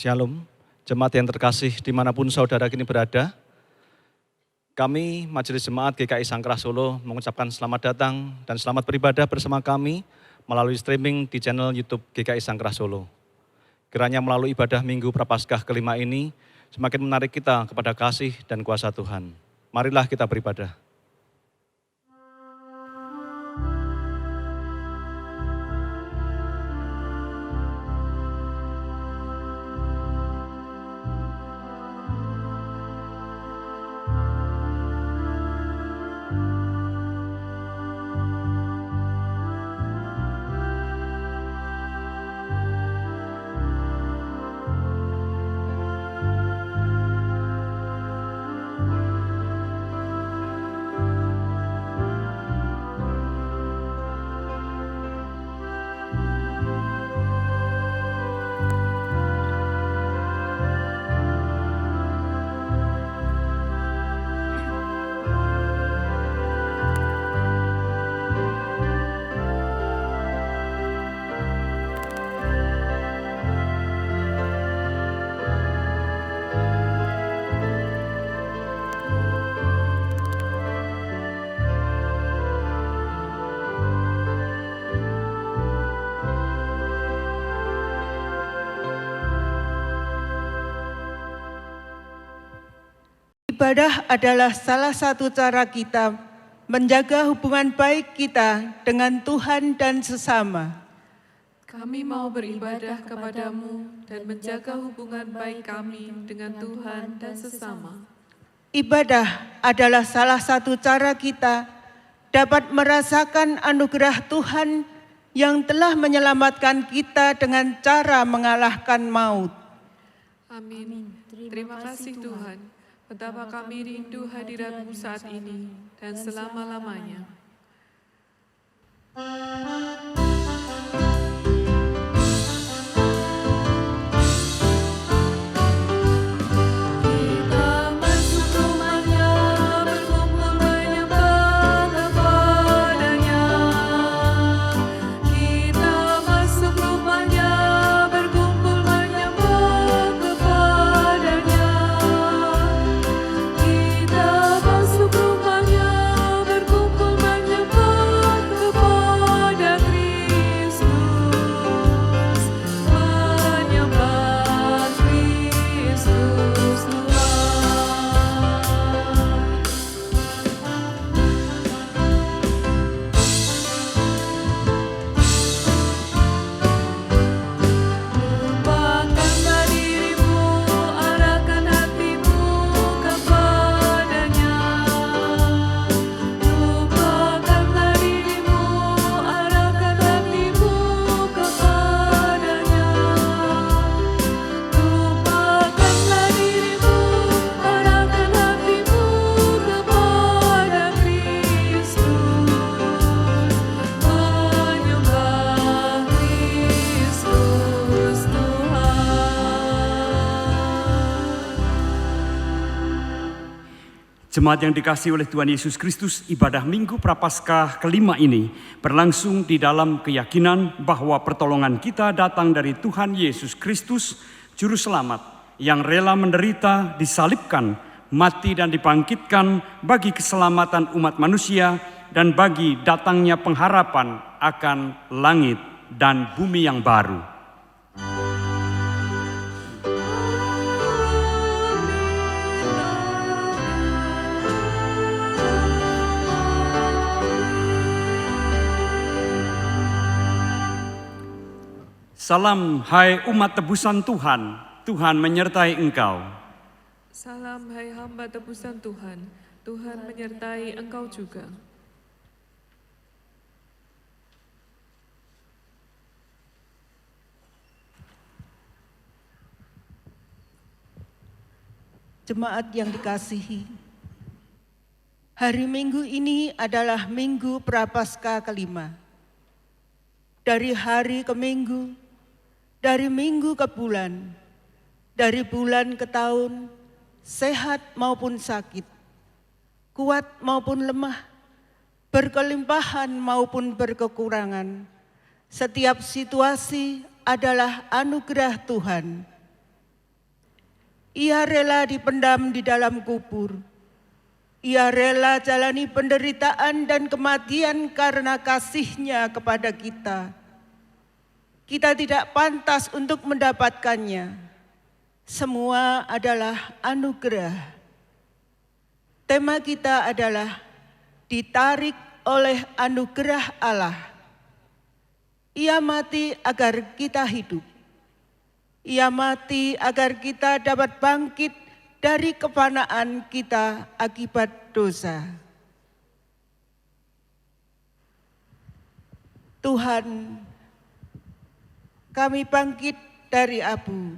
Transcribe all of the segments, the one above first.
Shalom, jemaat yang terkasih dimanapun saudara kini berada. Kami Majelis Jemaat GKI Sangkrah Solo mengucapkan selamat datang dan selamat beribadah bersama kami melalui streaming di channel YouTube GKI Sangkrah Solo. Kiranya melalui ibadah Minggu Prapaskah kelima ini semakin menarik kita kepada kasih dan kuasa Tuhan. Marilah kita beribadah. Ibadah adalah salah satu cara kita menjaga hubungan baik kita dengan Tuhan dan sesama. Kami mau beribadah kepadamu dan menjaga hubungan baik kami dengan Tuhan dan sesama. Ibadah adalah salah satu cara kita dapat merasakan anugerah Tuhan yang telah menyelamatkan kita dengan cara mengalahkan maut. Amin. Terima kasih Tuhan, betapa kami rindu hadirat-Mu saat ini dan selama-lamanya. Jemaat yang dikasihi oleh Tuhan Yesus Kristus, ibadah Minggu Prapaskah kelima ini berlangsung di dalam keyakinan bahwa pertolongan kita datang dari Tuhan Yesus Kristus, Juru Selamat, yang rela menderita, disalibkan, mati dan dibangkitkan bagi keselamatan umat manusia dan bagi datangnya pengharapan akan langit dan bumi yang baru. Salam hai umat tebusan Tuhan, Tuhan menyertai engkau. Salam hai hamba tebusan Tuhan, Tuhan menyertai engkau juga. Jemaat yang dikasihi, hari Minggu ini adalah Minggu Prapaskah kelima. Dari hari ke minggu, dari minggu ke bulan, dari bulan ke tahun, sehat maupun sakit, kuat maupun lemah, berkelimpahan maupun berkekurangan, setiap situasi adalah anugerah Tuhan. Ia rela dipendam di dalam kubur. Ia rela jalani penderitaan dan kematian karena kasih-Nya kepada kita. Kita tidak pantas untuk mendapatkannya. Semua adalah anugerah. Tema kita adalah ditarik oleh anugerah Allah. Ia mati agar kita hidup. Ia mati agar kita dapat bangkit dari kefanaan kita akibat dosa. Tuhan, kami bangkit dari abu.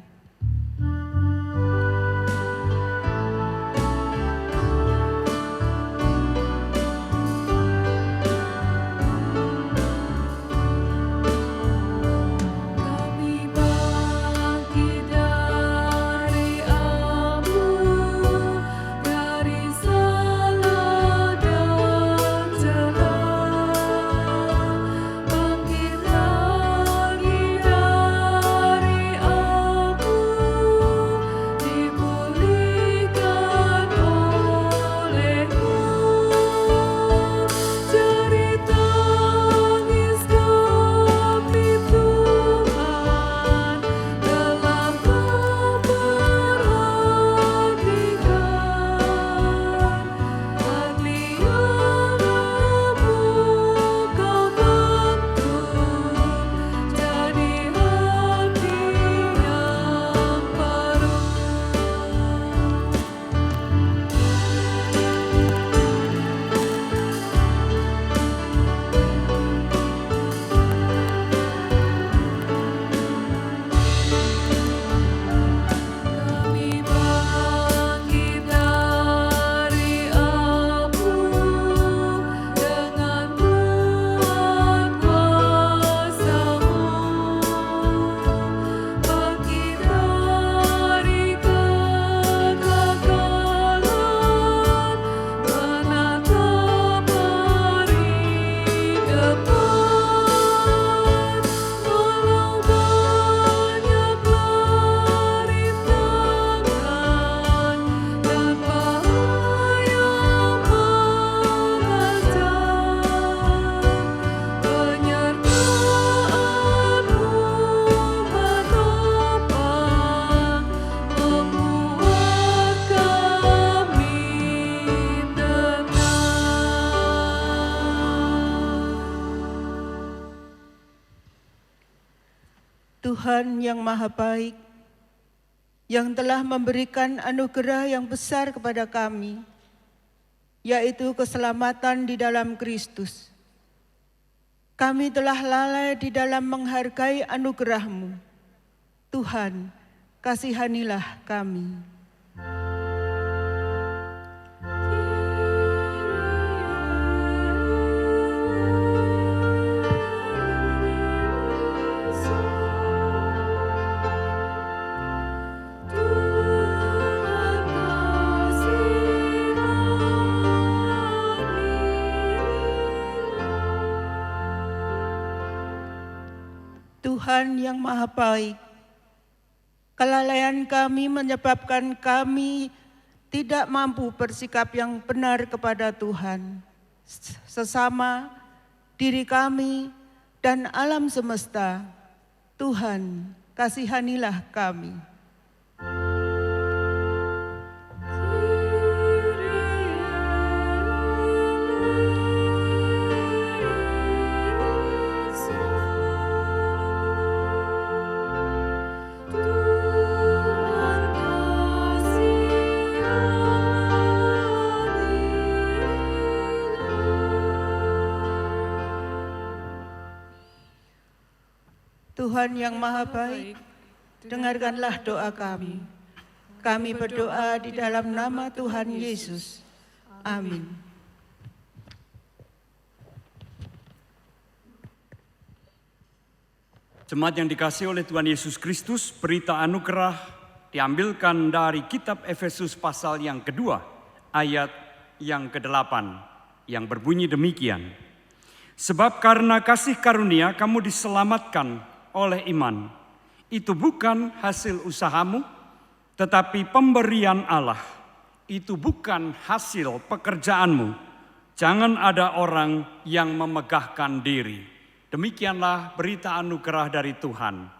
Bangkit lagi dari abu. Tuhan yang Maha Baik, yang telah memberikan anugerah yang besar kepada kami, yaitu keselamatan di dalam Kristus. Kami telah lalai di dalam menghargai anugerah-Mu. Tuhan, kasihanilah kami. Tuhan yang Maha Baik, kelalaian kami menyebabkan kami tidak mampu bersikap yang benar kepada Tuhan, sesama, diri kami, dan alam semesta. Tuhan, kasihanilah kami. Tuhan yang Maha Baik, dengarkanlah doa kami. Kami berdoa di dalam nama Tuhan Yesus. Amin. Jemaat yang dikasihi oleh Tuhan Yesus Kristus, berita anugerah diambilkan dari kitab Efesus pasal yang kedua, ayat yang ke-8, yang berbunyi demikian. Sebab karena kasih karunia kamu diselamatkan oleh iman. Itu bukan hasil usahamu, tetapi pemberian Allah. Itu bukan hasil pekerjaanmu. Jangan ada orang yang memegahkan diri. Demikianlah berita anugerah dari Tuhan.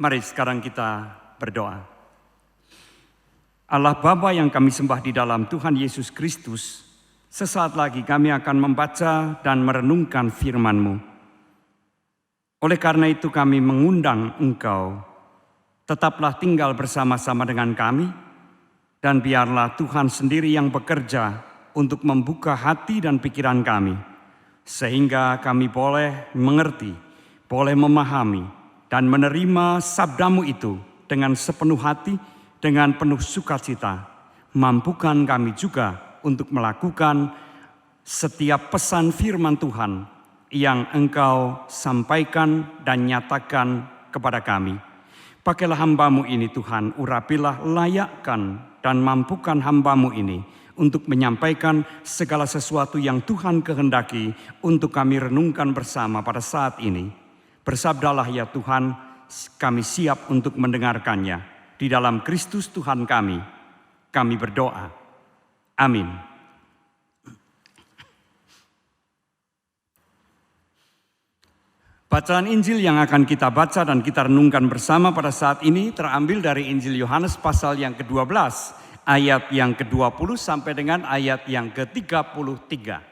Mari sekarang kita berdoa. Allah Bapa yang kami sembah di dalam Tuhan Yesus Kristus, sesaat lagi kami akan membaca dan merenungkan firman-Mu. Oleh karena itu kami mengundang Engkau, tetaplah tinggal bersama-sama dengan kami, dan biarlah Tuhan sendiri yang bekerja untuk membuka hati dan pikiran kami, sehingga kami boleh mengerti, boleh memahami, dan menerima sabda-Mu itu dengan sepenuh hati, dengan penuh sukacita. Mampukan kami juga untuk melakukan setiap pesan firman Tuhan yang Engkau sampaikan dan nyatakan kepada kami. Pakailah hamba-Mu ini Tuhan, urapilah, layakkan dan mampukan hamba-Mu ini untuk menyampaikan segala sesuatu yang Tuhan kehendaki untuk kami renungkan bersama pada saat ini. Bersabdalah ya Tuhan, kami siap untuk mendengarkannya. Di dalam Kristus Tuhan kami berdoa. Amin. Bacaan Injil yang akan kita baca dan kita renungkan bersama pada saat ini terambil dari Injil Yohanes pasal yang ke-12, ayat yang ke-20 sampai dengan ayat yang ke-33.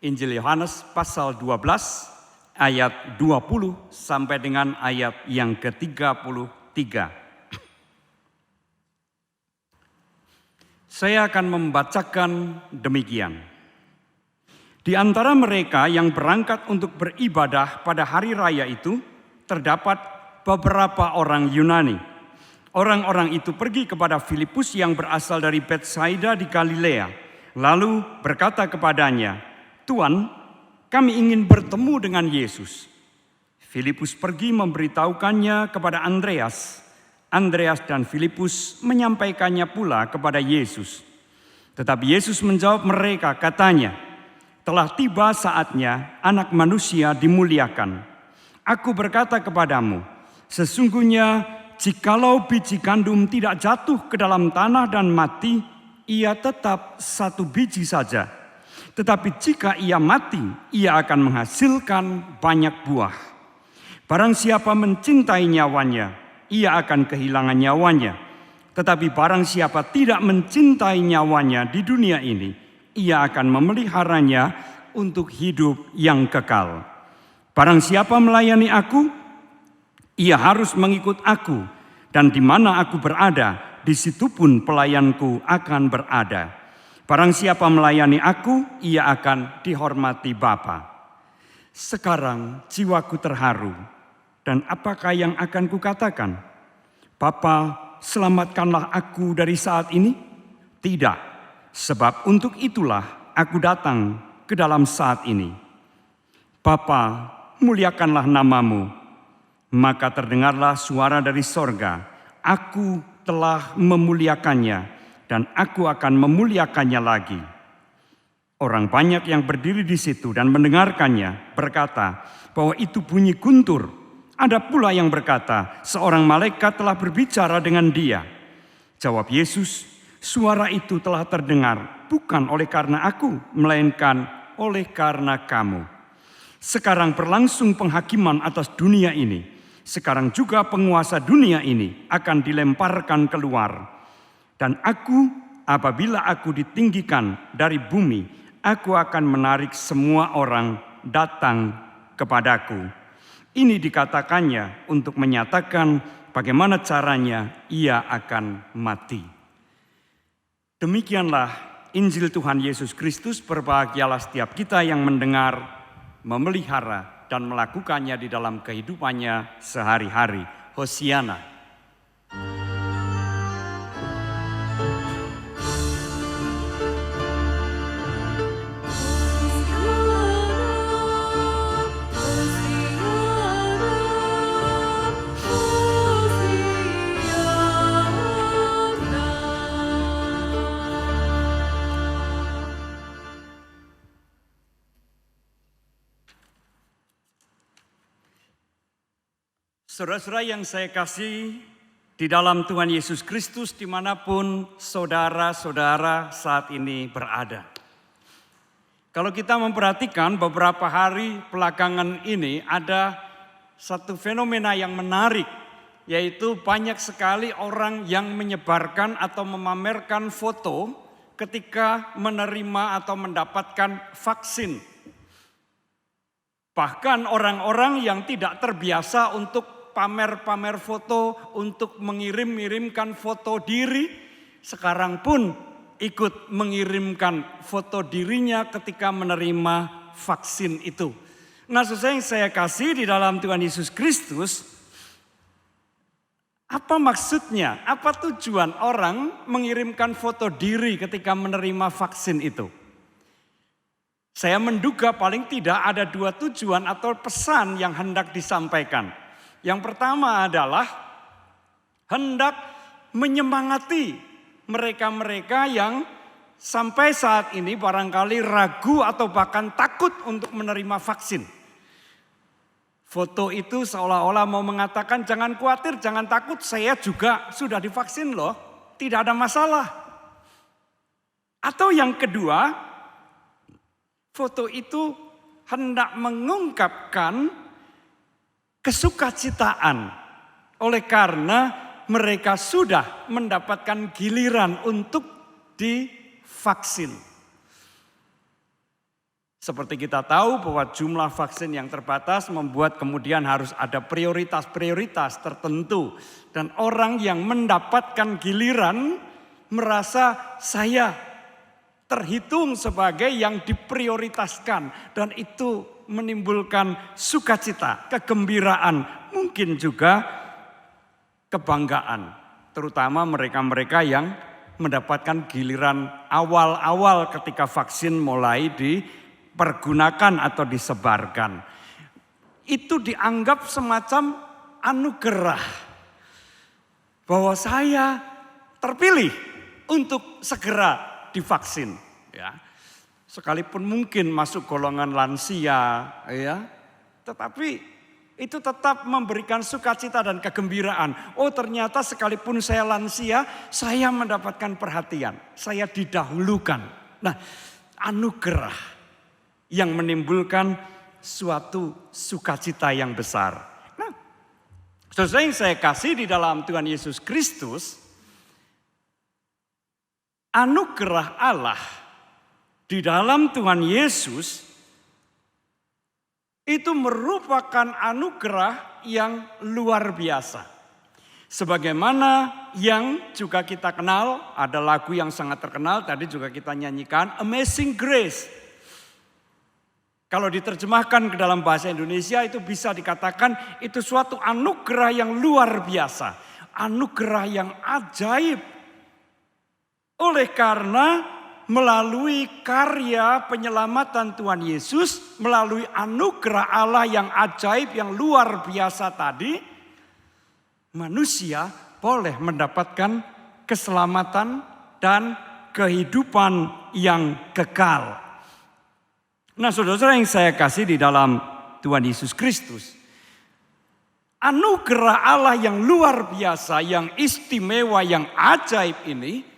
Injil Yohanes pasal 12, ayat 20 sampai dengan ayat yang ke-33. Saya akan membacakan demikian. Di antara mereka yang berangkat untuk beribadah pada hari raya itu, terdapat beberapa orang Yunani. Orang-orang itu pergi kepada Filipus yang berasal dari Betsaida di Galilea, lalu berkata kepadanya, "Tuan, kami ingin bertemu dengan Yesus." Filipus pergi memberitahukannya kepada Andreas. Andreas dan Filipus menyampaikannya pula kepada Yesus. Tetapi Yesus menjawab mereka, katanya, "Telah tiba saatnya anak manusia dimuliakan. Aku berkata kepadamu, sesungguhnya jikalau biji gandum tidak jatuh ke dalam tanah dan mati, ia tetap satu biji saja. Tetapi jika ia mati, ia akan menghasilkan banyak buah. Barang siapa mencintai nyawanya, ia akan kehilangan nyawanya. Tetapi barang siapa tidak mencintai nyawanya di dunia ini, ia akan memeliharanya untuk hidup yang kekal. Barang siapa melayani aku, ia harus mengikut aku, dan di mana aku berada, di situ pun pelayanku akan berada. Barang siapa melayani aku, ia akan dihormati Bapa." Sekarang jiwaku terharu, dan apakah yang akan kukatakan? Bapa, selamatkanlah aku dari saat ini? Tidak, sebab untuk itulah aku datang ke dalam saat ini. Bapa, muliakanlah namamu. Maka terdengarlah suara dari sorga, "Aku telah memuliakannya, dan aku akan memuliakannya lagi." Orang banyak yang berdiri di situ dan mendengarkannya berkata bahwa itu bunyi guntur. Ada pula yang berkata, seorang malaikat telah berbicara dengan dia. Jawab Yesus, "Suara itu telah terdengar bukan oleh karena aku, melainkan oleh karena kamu. Sekarang berlangsung penghakiman atas dunia ini. Sekarang juga penguasa dunia ini akan dilemparkan keluar. Dan aku, apabila aku ditinggikan dari bumi, aku akan menarik semua orang datang kepadaku." Ini dikatakannya untuk menyatakan bagaimana caranya ia akan mati. Demikianlah Injil Tuhan Yesus Kristus. Berbahagialah setiap kita yang mendengar, memelihara, dan melakukannya di dalam kehidupannya sehari-hari. Hosiana. Saudara-saudara yang saya kasih di dalam Tuhan Yesus Kristus, dimanapun saudara-saudara saat ini berada. Kalau kita memperhatikan beberapa hari belakangan ini ada satu fenomena yang menarik, yaitu banyak sekali orang yang menyebarkan atau memamerkan foto ketika menerima atau mendapatkan vaksin. Bahkan orang-orang yang tidak terbiasa untuk pamer-pamer foto, untuk mengirim-irimkan foto diri, sekarang pun ikut mengirimkan foto dirinya ketika menerima vaksin itu. Nah, saudara yang saya kasih di dalam Tuhan Yesus Kristus, apa maksudnya? Apa tujuan orang mengirimkan foto diri ketika menerima vaksin itu? Saya menduga paling tidak ada dua tujuan atau pesan yang hendak disampaikan. Yang pertama adalah hendak menyemangati mereka-mereka yang sampai saat ini barangkali ragu atau bahkan takut untuk menerima vaksin. Foto itu seolah-olah mau mengatakan jangan khawatir, jangan takut, saya juga sudah divaksin loh, tidak ada masalah. Atau yang kedua, foto itu hendak mengungkapkan kesukacitaan oleh karena mereka sudah mendapatkan giliran untuk divaksin. Seperti kita tahu bahwa jumlah vaksin yang terbatas membuat kemudian harus ada prioritas-prioritas tertentu. Dan orang yang mendapatkan giliran merasa saya terhitung sebagai yang diprioritaskan. Dan itu menimbulkan sukacita, kegembiraan, mungkin juga kebanggaan. Terutama mereka-mereka yang mendapatkan giliran awal-awal ketika vaksin mulai dipergunakan atau disebarkan. Itu dianggap semacam anugerah. Bahwa saya terpilih untuk segera divaksin. Ya. Sekalipun mungkin masuk golongan lansia, ya, tetapi itu tetap memberikan sukacita dan kegembiraan. Oh ternyata sekalipun saya lansia, saya mendapatkan perhatian, saya didahulukan. Nah, anugerah yang menimbulkan suatu sukacita yang besar. Nah, saudara yang saya kasih di dalam Tuhan Yesus Kristus, anugerah Allah di dalam Tuhan Yesus itu merupakan anugerah yang luar biasa. Sebagaimana yang juga kita kenal, ada lagu yang sangat terkenal, tadi juga kita nyanyikan, Amazing Grace. Kalau diterjemahkan ke dalam bahasa Indonesia itu bisa dikatakan itu suatu anugerah yang luar biasa. Anugerah yang ajaib. Oleh karena melalui karya penyelamatan Tuhan Yesus, melalui anugerah Allah yang ajaib, yang luar biasa tadi, manusia boleh mendapatkan keselamatan dan kehidupan yang kekal. Nah, saudara-saudara yang saya kasih di dalam Tuhan Yesus Kristus, anugerah Allah yang luar biasa, yang istimewa, yang ajaib ini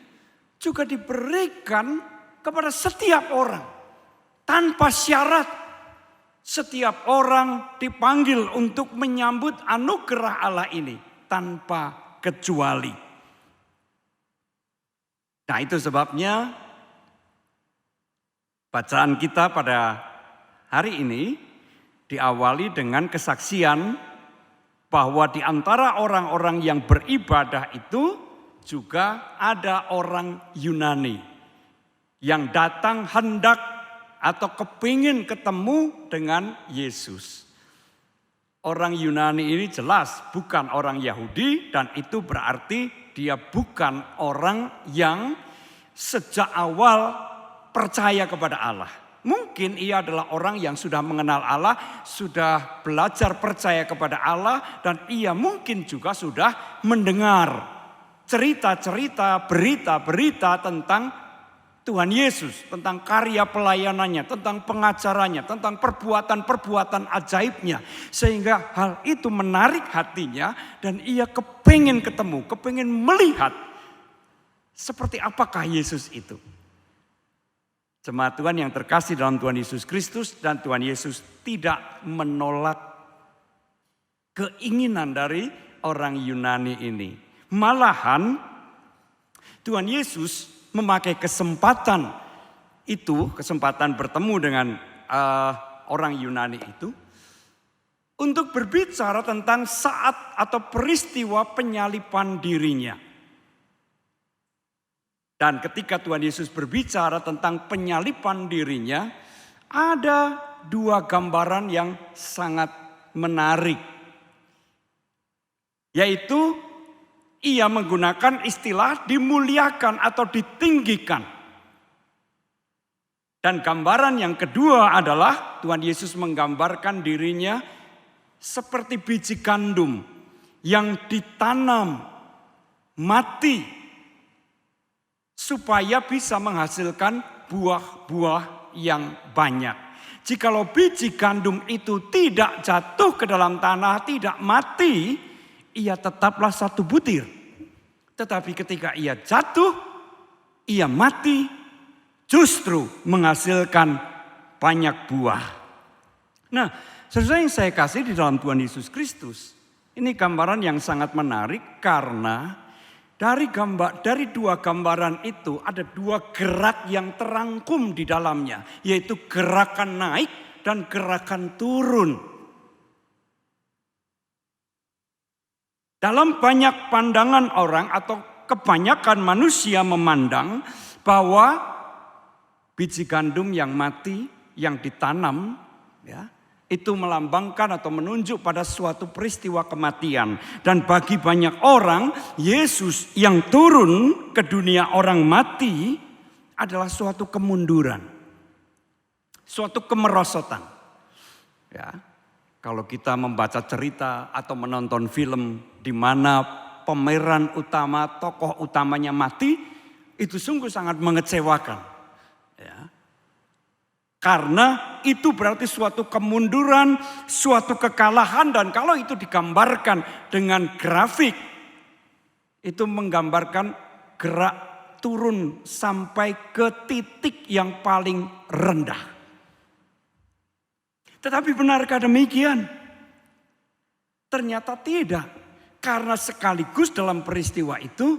juga diberikan kepada setiap orang tanpa syarat. Setiap orang dipanggil untuk menyambut anugerah Allah ini tanpa kecuali. Nah, itu sebabnya bacaan kita pada hari ini diawali dengan kesaksian bahwa di antara orang-orang yang beribadah itu juga ada orang Yunani yang datang hendak atau kepingin ketemu dengan Yesus. Orang Yunani ini jelas bukan orang Yahudi dan itu berarti dia bukan orang yang sejak awal percaya kepada Allah. Mungkin ia adalah orang yang sudah mengenal Allah, sudah belajar percaya kepada Allah dan ia mungkin juga sudah mendengar cerita-cerita, berita-berita tentang Tuhan Yesus, tentang karya pelayanannya, tentang pengajarannya, tentang perbuatan-perbuatan ajaibnya. Sehingga hal itu menarik hatinya dan ia kepingin ketemu, kepingin melihat seperti apakah Yesus itu. Jemaat Tuhan yang terkasih dalam Tuhan Yesus Kristus, dan Tuhan Yesus tidak menolak keinginan dari orang Yunani ini. Malahan Tuhan Yesus memakai kesempatan itu, kesempatan bertemu dengan orang Yunani itu, untuk berbicara tentang saat atau peristiwa penyaliban dirinya. Dan ketika Tuhan Yesus berbicara tentang penyaliban dirinya, ada dua gambaran yang sangat menarik. Yaitu ia menggunakan istilah dimuliakan atau ditinggikan. Dan gambaran yang kedua adalah Tuhan Yesus menggambarkan dirinya seperti biji gandum yang ditanam, mati, supaya bisa menghasilkan buah-buah yang banyak. Jikalau biji gandum itu tidak jatuh ke dalam tanah, tidak mati, ia tetaplah satu butir. Tetapi ketika ia jatuh, ia mati, justru menghasilkan banyak buah. Nah, saudara yang saya kasih di dalam Tuhan Yesus Kristus, ini gambaran yang sangat menarik karena dari dua gambaran itu ada dua gerak yang terangkum di dalamnya, yaitu gerakan naik dan gerakan turun. Dalam banyak pandangan orang atau kebanyakan manusia memandang bahwa biji gandum yang mati, yang ditanam, ya, itu melambangkan atau menunjuk pada suatu peristiwa kematian. Dan bagi banyak orang, Yesus yang turun ke dunia orang mati adalah suatu kemunduran, suatu kemerosotan. Ya, kalau kita membaca cerita atau menonton film di mana pemeran utama, tokoh utamanya mati, itu sungguh sangat mengecewakan. Ya. Karena itu berarti suatu kemunduran, suatu kekalahan, dan kalau itu digambarkan dengan grafik, itu menggambarkan gerak turun sampai ke titik yang paling rendah. Tetapi benarkah demikian? Ternyata tidak, karena sekaligus dalam peristiwa itu,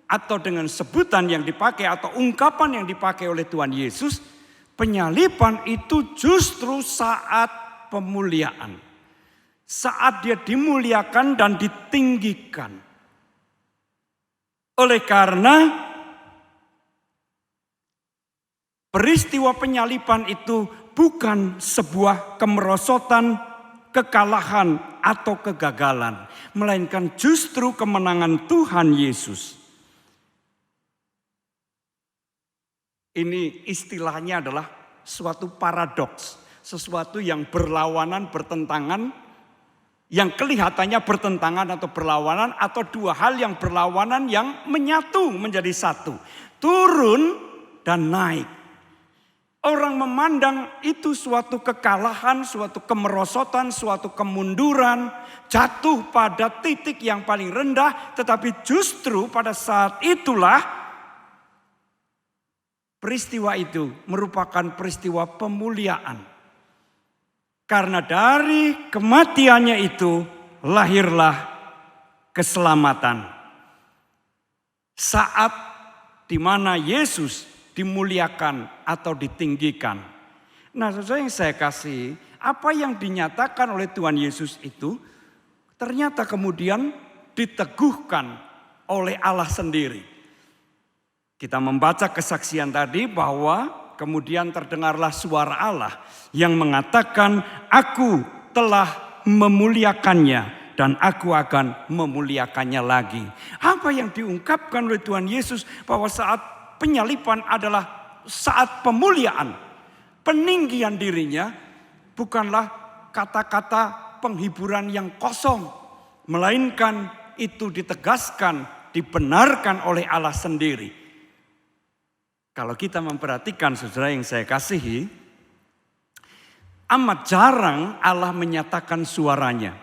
atau dengan sebutan yang dipakai atau ungkapan yang dipakai oleh Tuhan Yesus, penyaliban itu justru saat pemuliaan. Saat dia dimuliakan dan ditinggikan. Oleh karena peristiwa penyaliban itu bukan sebuah kemerosotan, kekalahan atau kegagalan. Melainkan justru kemenangan Tuhan Yesus. Ini istilahnya adalah suatu paradoks. Sesuatu yang berlawanan, bertentangan. Yang kelihatannya bertentangan atau berlawanan. Atau dua hal yang berlawanan yang menyatu menjadi satu. Turun dan naik. Orang memandang itu suatu kekalahan, suatu kemerosotan, suatu kemunduran. Jatuh pada titik yang paling rendah. Tetapi justru pada saat itulah peristiwa itu merupakan peristiwa pemuliaan. Karena dari kematiannya itu lahirlah keselamatan. Saat di mana Yesus dimuliakan atau ditinggikan. Nah, saudara yang saya kasih, apa yang dinyatakan oleh Tuhan Yesus itu ternyata kemudian diteguhkan oleh Allah sendiri. Kita membaca kesaksian tadi bahwa kemudian terdengarlah suara Allah yang mengatakan, "Aku telah memuliakannya dan aku akan memuliakannya lagi." Apa yang diungkapkan oleh Tuhan Yesus bahwa saat penyaliban adalah saat pemuliaan, peninggian dirinya bukanlah kata-kata penghiburan yang kosong, melainkan itu ditegaskan, dibenarkan oleh Allah sendiri. Kalau kita memperhatikan saudara yang saya kasihi, amat jarang Allah menyatakan suaranya.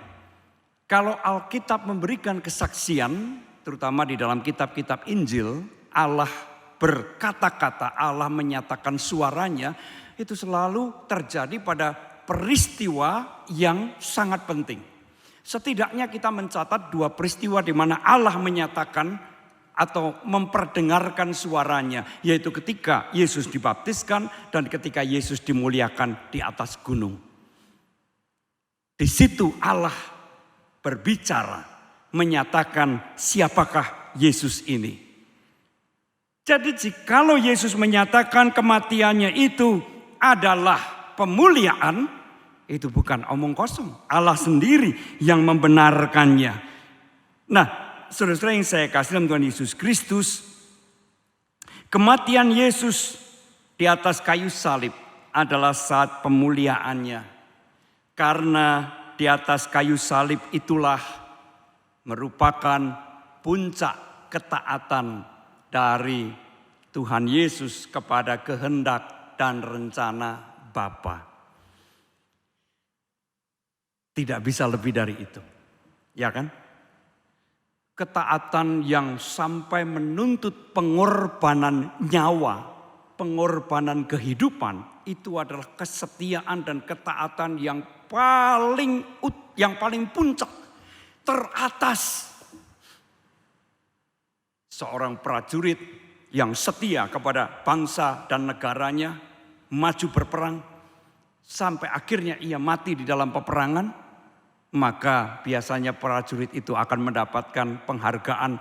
Kalau Alkitab memberikan kesaksian, terutama di dalam kitab-kitab Injil, Allah berkata-kata, Allah menyatakan suaranya, itu selalu terjadi pada peristiwa yang sangat penting. Setidaknya kita mencatat dua peristiwa di mana Allah menyatakan atau memperdengarkan suaranya, yaitu ketika Yesus dibaptiskan dan ketika Yesus dimuliakan di atas gunung. Di situ Allah berbicara, menyatakan siapakah Yesus ini. Jadi jikalau Yesus menyatakan kematiannya itu adalah pemuliaan, itu bukan omong kosong. Allah sendiri yang membenarkannya. Nah, saudara-saudara yang saya kasih dalam Tuhan Yesus Kristus, kematian Yesus di atas kayu salib adalah saat pemuliaannya. Karena di atas kayu salib itulah merupakan puncak ketaatan dari Tuhan Yesus kepada kehendak dan rencana Bapa. Tidak bisa lebih dari itu. Ya kan? Ketaatan yang sampai menuntut pengorbanan nyawa, pengorbanan kehidupan, itu adalah kesetiaan dan ketaatan yang paling puncak, teratas. Seorang prajurit yang setia kepada bangsa dan negaranya, maju berperang, sampai akhirnya ia mati di dalam peperangan, maka biasanya prajurit itu akan mendapatkan penghargaan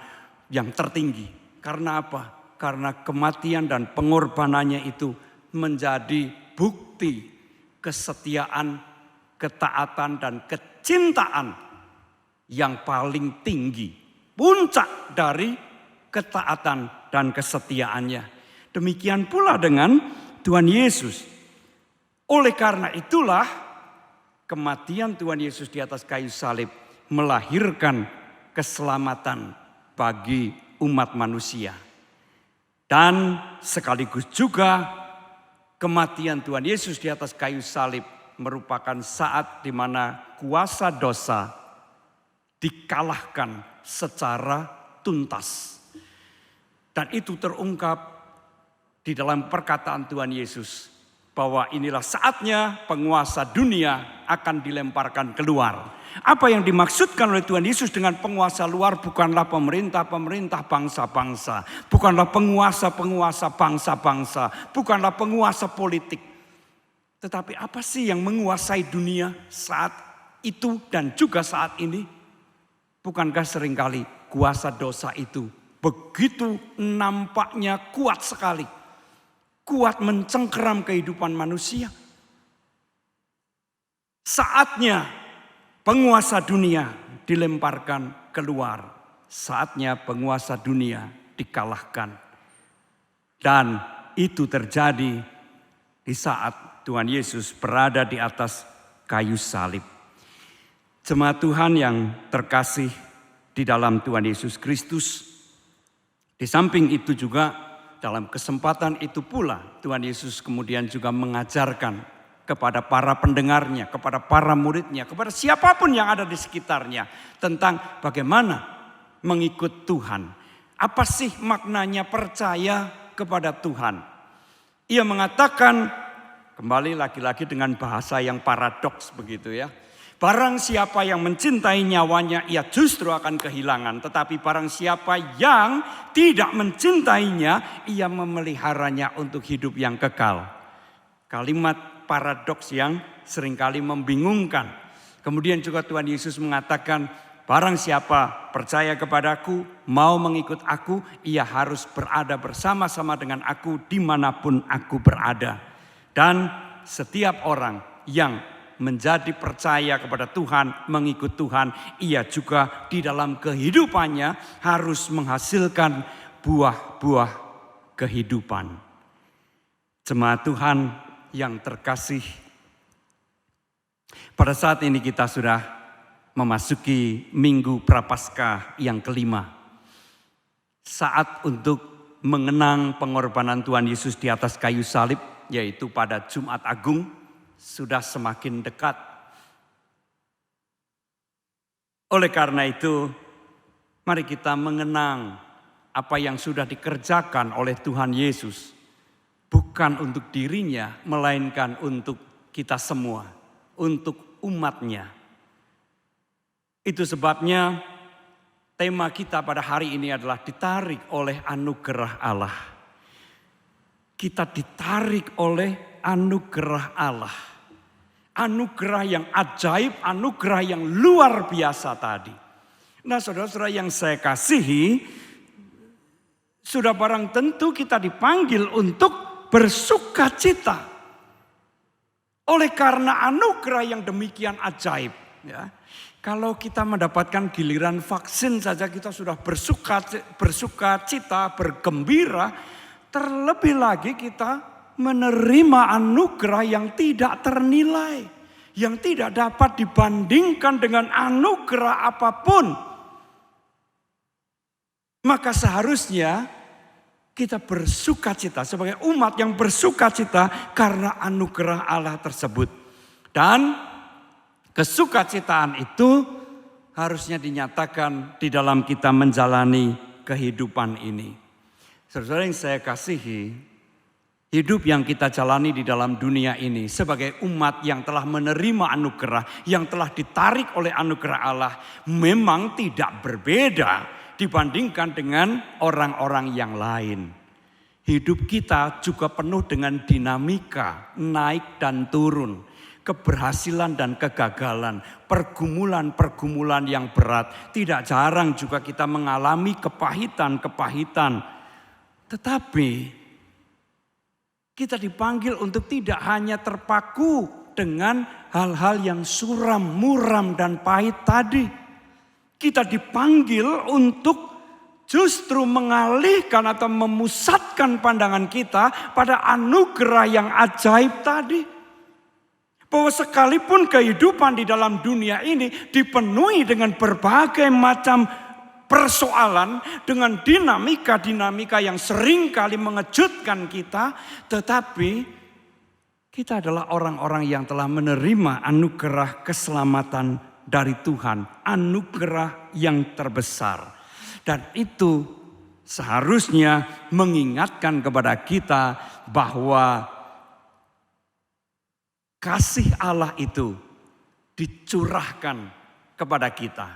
yang tertinggi. Karena apa? Karena kematian dan pengorbanannya itu menjadi bukti kesetiaan, ketaatan, dan kecintaan yang paling tinggi. Puncak dari ketaatan dan kesetiaannya. Demikian pula dengan Tuhan Yesus. Oleh karena itulah kematian Tuhan Yesus di atas kayu salib melahirkan keselamatan bagi umat manusia. Dan sekaligus juga kematian Tuhan Yesus di atas kayu salib merupakan saat di mana kuasa dosa dikalahkan secara tuntas. Dan itu terungkap di dalam perkataan Tuhan Yesus bahwa inilah saatnya penguasa dunia akan dilemparkan keluar. Apa yang dimaksudkan oleh Tuhan Yesus dengan penguasa luar bukanlah pemerintah-pemerintah bangsa-bangsa, bukanlah penguasa-penguasa bangsa-bangsa, bukanlah penguasa politik. Tetapi apa sih yang menguasai dunia saat itu dan juga saat ini? Bukankah seringkali kuasa dosa itu begitu nampaknya kuat sekali, kuat mencengkeram kehidupan manusia? Saatnya penguasa dunia dilemparkan keluar. Saatnya penguasa dunia dikalahkan. Dan itu terjadi di saat Tuhan Yesus berada di atas kayu salib. Jemaat Tuhan yang terkasih di dalam Tuhan Yesus Kristus. Di samping itu juga dalam kesempatan itu pula Tuhan Yesus kemudian juga mengajarkan kepada para pendengarnya, kepada para muridnya, kepada siapapun yang ada di sekitarnya tentang bagaimana mengikut Tuhan. Apa sih maknanya percaya kepada Tuhan? Ia mengatakan, kembali lagi-lagi dengan bahasa yang paradoks begitu ya. Barang siapa yang mencintai nyawanya, ia justru akan kehilangan. Tetapi barang siapa yang tidak mencintainya, ia memeliharanya untuk hidup yang kekal. Kalimat paradoks yang seringkali membingungkan. Kemudian juga Tuhan Yesus mengatakan, barang siapa percaya kepadaku, mau mengikut aku, ia harus berada bersama-sama dengan aku dimanapun aku berada. Dan setiap orang yang menjadi percaya kepada Tuhan, mengikut Tuhan, ia juga di dalam kehidupannya harus menghasilkan buah-buah kehidupan. Jemaat Tuhan yang terkasih, pada saat ini kita sudah memasuki Minggu Prapaskah yang kelima. Saat untuk mengenang pengorbanan Tuhan Yesus di atas kayu salib, yaitu pada Jumat Agung, sudah semakin dekat. Oleh karena itu, mari kita mengenang apa yang sudah dikerjakan oleh Tuhan Yesus. Bukan untuk dirinya, melainkan untuk kita semua, untuk umatnya. Itu sebabnya tema kita pada hari ini adalah ditarik oleh anugerah Allah. Kita ditarik oleh anugerah Allah. Anugerah yang ajaib, anugerah yang luar biasa tadi. Nah, saudara-saudara yang saya kasihi, sudah barang tentu kita dipanggil untuk bersukacita. Oleh karena anugerah yang demikian ajaib. Ya. Kalau kita mendapatkan giliran vaksin saja kita sudah bersukacita, bergembira. Terlebih lagi kita menerima anugerah yang tidak ternilai, yang tidak dapat dibandingkan dengan anugerah apapun. Maka seharusnya kita bersukacita sebagai umat yang bersukacita karena anugerah Allah tersebut. Dan kesukacitaan itu harusnya dinyatakan di dalam kita menjalani kehidupan ini. Saudara yang saya kasihi, hidup yang kita jalani di dalam dunia ini sebagai umat yang telah menerima anugerah, yang telah ditarik oleh anugerah Allah, memang tidak berbeda dibandingkan dengan orang-orang yang lain. Hidup kita juga penuh dengan dinamika, naik dan turun, keberhasilan dan kegagalan, pergumulan-pergumulan yang berat. Tidak jarang juga kita mengalami kepahitan-kepahitan. Tetapi kita dipanggil untuk tidak hanya terpaku dengan hal-hal yang suram, muram, dan pahit tadi. Kita dipanggil untuk justru mengalihkan atau memusatkan pandangan kita pada anugerah yang ajaib tadi. Bahwa sekalipun kehidupan di dalam dunia ini dipenuhi dengan berbagai macam persoalan, dengan dinamika-dinamika yang seringkali mengejutkan kita, tetapi kita adalah orang-orang yang telah menerima anugerah keselamatan dari Tuhan, anugerah yang terbesar. Dan itu seharusnya mengingatkan kepada kita bahwa kasih Allah itu dicurahkan kepada kita.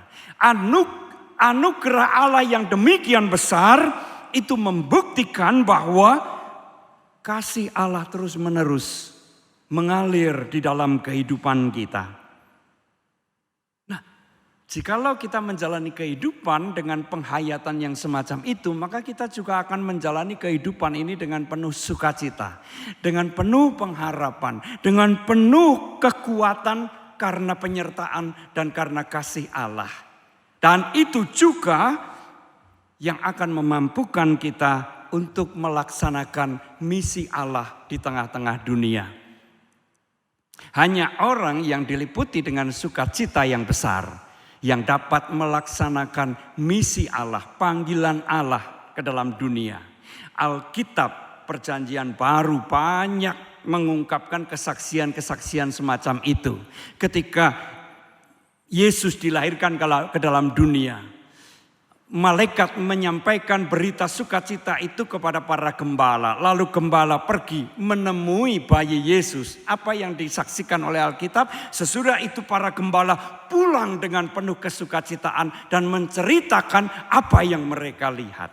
Anugerah Allah yang demikian besar itu membuktikan bahwa kasih Allah terus-menerus mengalir di dalam kehidupan kita. Jikalau kita menjalani kehidupan dengan penghayatan yang semacam itu, maka kita juga akan menjalani kehidupan ini dengan penuh sukacita, dengan penuh pengharapan, dengan penuh kekuatan karena penyertaan dan karena kasih Allah. Dan itu juga yang akan memampukan kita untuk melaksanakan misi Allah di tengah-tengah dunia. Hanya orang yang diliputi dengan sukacita yang besar yang dapat melaksanakan misi Allah, panggilan Allah ke dalam dunia. Alkitab Perjanjian Baru banyak mengungkapkan kesaksian-kesaksian semacam itu. Ketika Yesus dilahirkan ke dalam dunia, malaikat menyampaikan berita sukacita itu kepada para gembala. Lalu gembala pergi menemui bayi Yesus. Apa yang disaksikan oleh Alkitab? Sesudah itu para gembala pulang dengan penuh kesukacitaan dan menceritakan apa yang mereka lihat.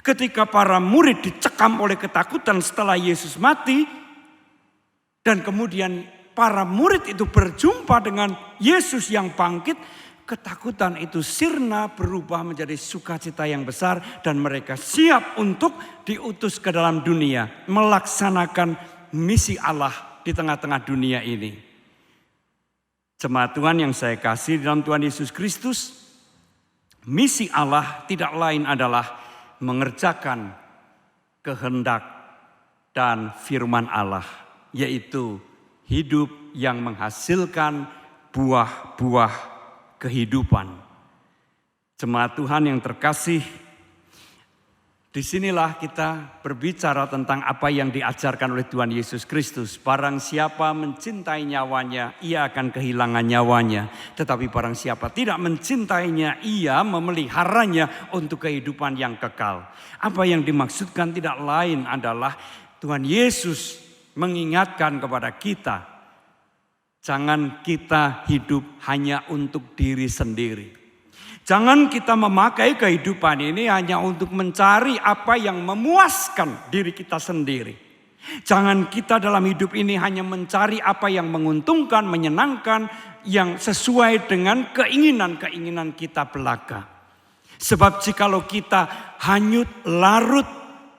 Ketika para murid dicekam oleh ketakutan setelah Yesus mati, dan kemudian para murid itu berjumpa dengan Yesus yang bangkit, ketakutan itu sirna berubah menjadi sukacita yang besar dan mereka siap untuk diutus ke dalam dunia melaksanakan misi Allah di tengah-tengah dunia ini. Jemaat Tuhan yang saya kasih dalam Tuhan Yesus Kristus, misi Allah tidak lain adalah mengerjakan kehendak dan firman Allah, yaitu hidup yang menghasilkan buah-buah kehidupan. Jemaat Tuhan yang terkasih, disinilah kita berbicara tentang apa yang diajarkan oleh Tuhan Yesus Kristus. Barang siapa mencintai nyawanya, ia akan kehilangan nyawanya. Tetapi barang siapa tidak mencintainya, ia memeliharanya untuk kehidupan yang kekal. Apa yang dimaksudkan tidak lain adalah Tuhan Yesus mengingatkan kepada kita, jangan kita hidup hanya untuk diri sendiri. Jangan kita memakai kehidupan ini hanya untuk mencari apa yang memuaskan diri kita sendiri. Jangan kita dalam hidup ini hanya mencari apa yang menguntungkan, menyenangkan, yang sesuai dengan keinginan-keinginan kita belaka. Sebab jikalau kita hanyut larut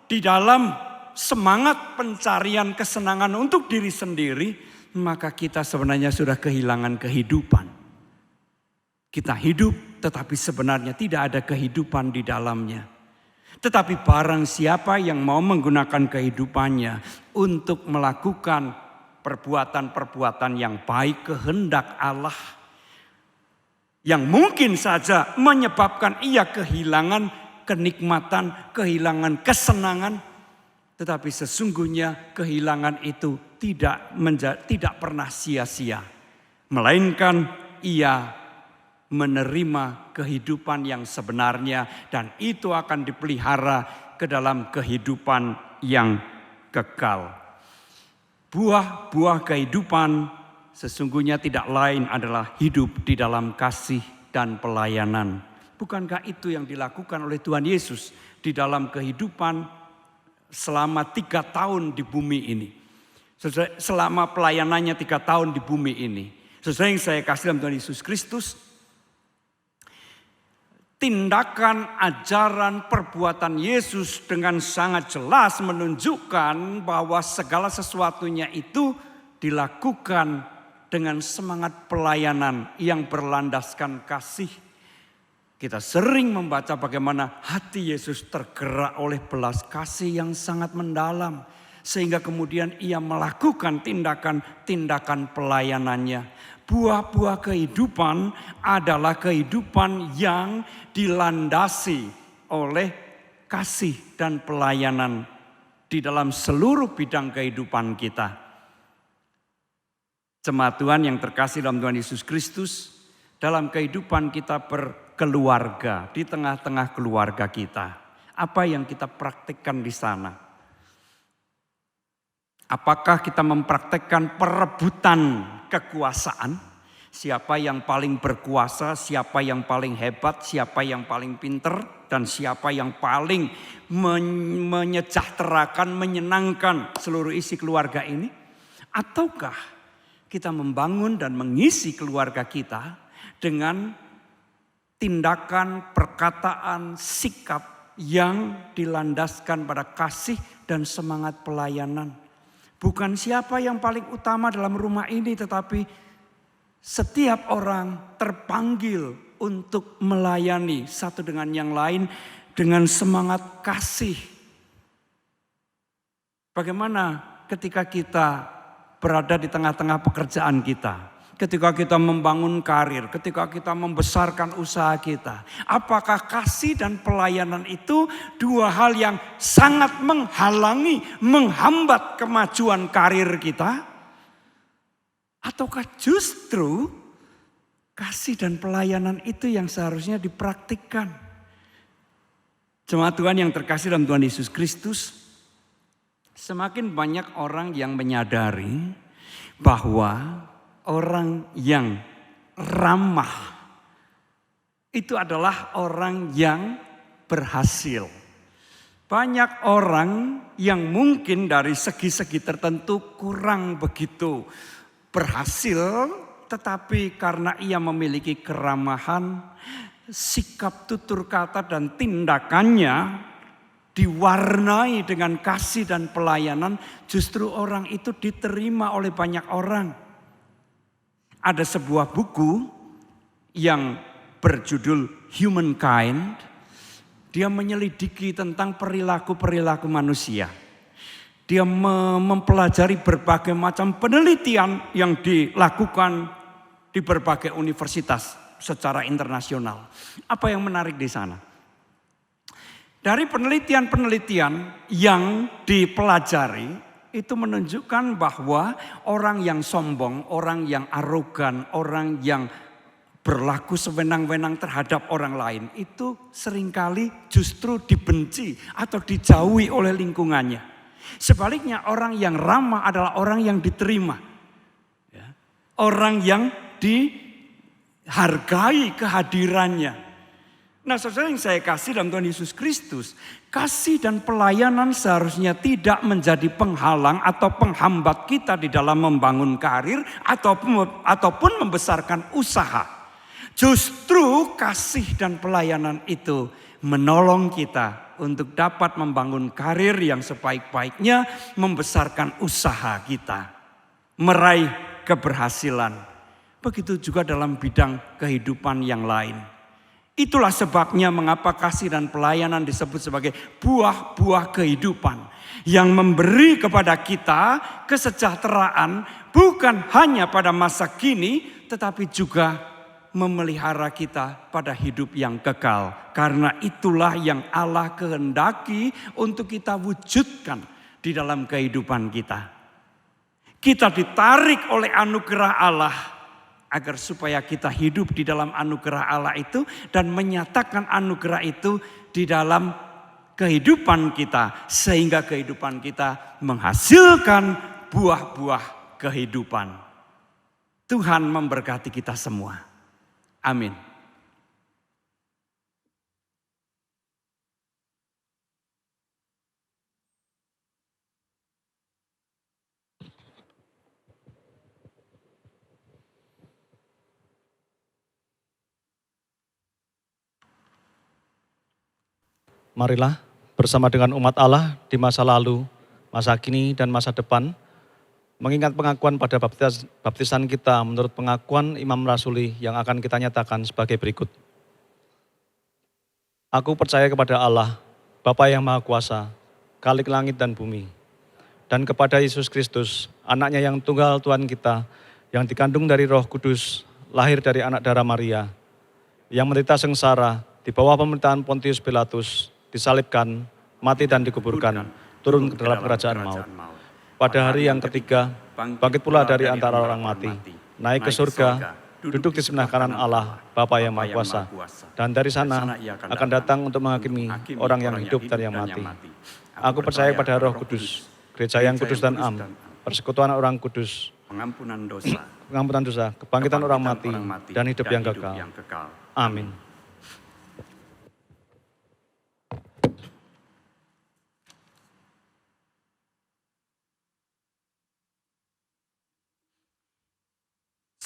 di dalam semangat pencarian kesenangan untuk diri sendiri, maka kita sebenarnya sudah kehilangan kehidupan. Kita hidup tetapi sebenarnya tidak ada kehidupan di dalamnya. Tetapi barang siapa yang mau menggunakan kehidupannya untuk melakukan perbuatan-perbuatan yang baik kehendak Allah, yang mungkin saja menyebabkan ia kehilangan kenikmatan, kehilangan kesenangan. Tetapi sesungguhnya kehilangan itu tidak pernah sia-sia. Melainkan ia menerima kehidupan yang sebenarnya dan itu akan dipelihara ke dalam kehidupan yang kekal. Buah-buah kehidupan sesungguhnya tidak lain adalah hidup di dalam kasih dan pelayanan. Bukankah itu yang dilakukan oleh Tuhan Yesus di dalam kehidupan selama 3 tahun di bumi ini? Selama pelayanannya 3 tahun di bumi ini. Sesuai yang saya kasih dalam Tuhan Yesus Kristus, tindakan, ajaran, perbuatan Yesus dengan sangat jelas menunjukkan bahwa segala sesuatunya itu dilakukan dengan semangat pelayanan yang berlandaskan kasih. Kita sering membaca bagaimana hati Yesus tergerak oleh belas kasih yang sangat mendalam. Sehingga kemudian ia melakukan tindakan-tindakan pelayanannya. Buah-buah kehidupan adalah kehidupan yang dilandasi oleh kasih dan pelayanan di dalam seluruh bidang kehidupan kita. Jemaat Tuhan yang terkasih dalam Tuhan Yesus Kristus, dalam kehidupan kita berkeluarga, di tengah-tengah keluarga kita, apa yang kita praktikkan di sana? Apakah kita mempraktekkan perebutan kekuasaan? Siapa yang paling berkuasa, siapa yang paling hebat, siapa yang paling pinter, dan siapa yang paling menyejahterakan, menyenangkan seluruh isi keluarga ini? Ataukah kita membangun dan mengisi keluarga kita dengan tindakan, perkataan, sikap yang dilandaskan pada kasih dan semangat pelayanan? Bukan siapa yang paling utama dalam rumah ini, tetapi setiap orang terpanggil untuk melayani satu dengan yang lain dengan semangat kasih. Bagaimana ketika kita berada di tengah-tengah pekerjaan kita? Ketika kita membangun karir, ketika kita membesarkan usaha kita. Apakah kasih dan pelayanan itu dua hal yang sangat menghalangi, menghambat kemajuan karir kita? Ataukah justru kasih dan pelayanan itu yang seharusnya dipraktikkan? Jemaat Tuhan yang terkasih dalam Tuhan Yesus Kristus, semakin banyak orang yang menyadari bahwa orang yang ramah itu adalah orang yang berhasil. Banyak orang yang mungkin dari segi-segi tertentu kurang begitu berhasil, tetapi karena ia memiliki keramahan, sikap tutur kata dan tindakannya diwarnai dengan kasih dan pelayanan, justru orang itu diterima oleh banyak orang. Ada sebuah buku yang berjudul Humankind. Dia menyelidiki tentang perilaku-perilaku manusia. Dia mempelajari berbagai macam penelitian yang dilakukan di berbagai universitas secara internasional. Apa yang menarik di sana? Dari penelitian-penelitian yang dipelajari, itu menunjukkan bahwa orang yang sombong, orang yang arogan, orang yang berlaku sewenang-wenang terhadap orang lain itu seringkali justru dibenci atau dijauhi oleh lingkungannya. Sebaliknya orang yang ramah adalah orang yang diterima. Orang yang dihargai kehadirannya. Nah, saudara yang saya kasih dalam Tuhan Yesus Kristus, kasih dan pelayanan seharusnya tidak menjadi penghalang atau penghambat kita di dalam membangun karir ataupun membesarkan usaha. Justru kasih dan pelayanan itu menolong kita untuk dapat membangun karir yang sebaik-baiknya, membesarkan usaha kita, meraih keberhasilan. Begitu juga dalam bidang kehidupan yang lain. Itulah sebabnya mengapa kasih dan pelayanan disebut sebagai buah-buah kehidupan yang memberi kepada kita kesejahteraan bukan hanya pada masa kini tetapi juga memelihara kita pada hidup yang kekal. Karena itulah yang Allah kehendaki untuk kita wujudkan di dalam kehidupan kita. Kita ditarik oleh anugerah Allah agar supaya kita hidup di dalam anugerah Allah itu dan menyatakan anugerah itu di dalam kehidupan kita, sehingga kehidupan kita menghasilkan buah-buah kehidupan. Tuhan memberkati kita semua. Amin. Marilah bersama dengan umat Allah di masa lalu, masa kini, dan masa depan, mengingat pengakuan pada baptisan kita menurut pengakuan Imam Rasuli yang akan kita nyatakan sebagai berikut. Aku percaya kepada Allah, Bapa yang Maha Kuasa, Khalik langit dan bumi, dan kepada Yesus Kristus, anaknya yang tunggal Tuhan kita, yang dikandung dari Roh Kudus, lahir dari anak darah Maria, yang menderita sengsara di bawah pemerintahan Pontius Pilatus, disalibkan, mati dan dikuburkan, turun ke dalam kerajaan maut. Pada hari yang ketiga, bangkit pula dari antara orang mati, naik ke surga, duduk di sebelah kanan Allah, Bapa yang Maha Kuasa. Dan dari sana akan datang untuk menghakimi orang yang hidup dan yang mati. Aku percaya pada Roh Kudus, gereja yang kudus dan am, persekutuan orang kudus, pengampunan dosa, kebangkitan orang mati, dan hidup yang kekal. Amin.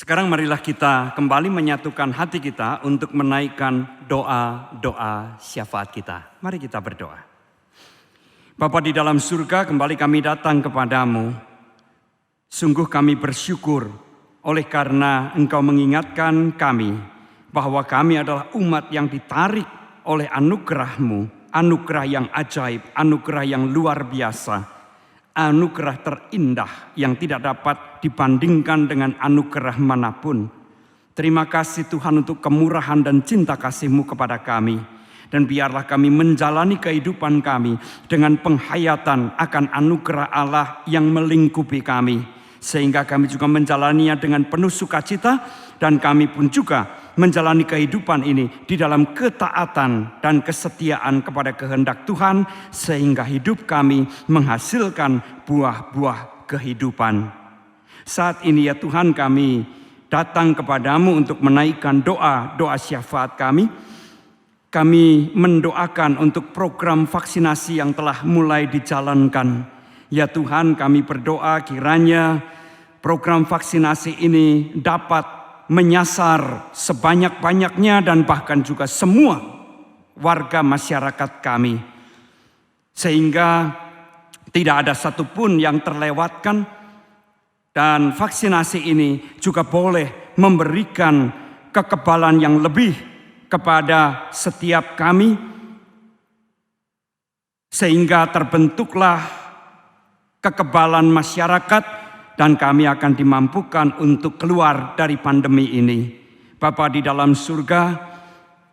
Sekarang marilah kita kembali menyatukan hati kita untuk menaikkan doa-doa syafaat kita. Mari kita berdoa. Bapa di dalam surga, kembali kami datang kepadamu. Sungguh kami bersyukur oleh karena Engkau mengingatkan kami bahwa kami adalah umat yang ditarik oleh anugerah-Mu, anugerah yang ajaib, anugerah yang luar biasa. Anugerah terindah yang tidak dapat dibandingkan dengan anugerah manapun. Terima kasih Tuhan untuk kemurahan dan cinta kasih-Mu kepada kami. Dan biarlah kami menjalani kehidupan kami dengan penghayatan akan anugerah Allah yang melingkupi kami. Sehingga kami juga menjalaninya dengan penuh sukacita dan kami pun juga menjalani kehidupan ini di dalam ketaatan dan kesetiaan kepada kehendak Tuhan sehingga hidup kami menghasilkan buah-buah kehidupan. Saat ini ya Tuhan, kami datang kepadamu untuk menaikkan doa syafaat kami. Kami mendoakan untuk program vaksinasi yang telah mulai dijalankan. Ya Tuhan, kami berdoa kiranya program vaksinasi ini dapat menyasar sebanyak-banyaknya dan bahkan juga semua warga masyarakat kami. Sehingga tidak ada satupun yang terlewatkan dan vaksinasi ini juga boleh memberikan kekebalan yang lebih kepada setiap kami. Sehingga terbentuklah kekebalan masyarakat dan kami akan dimampukan untuk keluar dari pandemi ini. Bapa di dalam surga,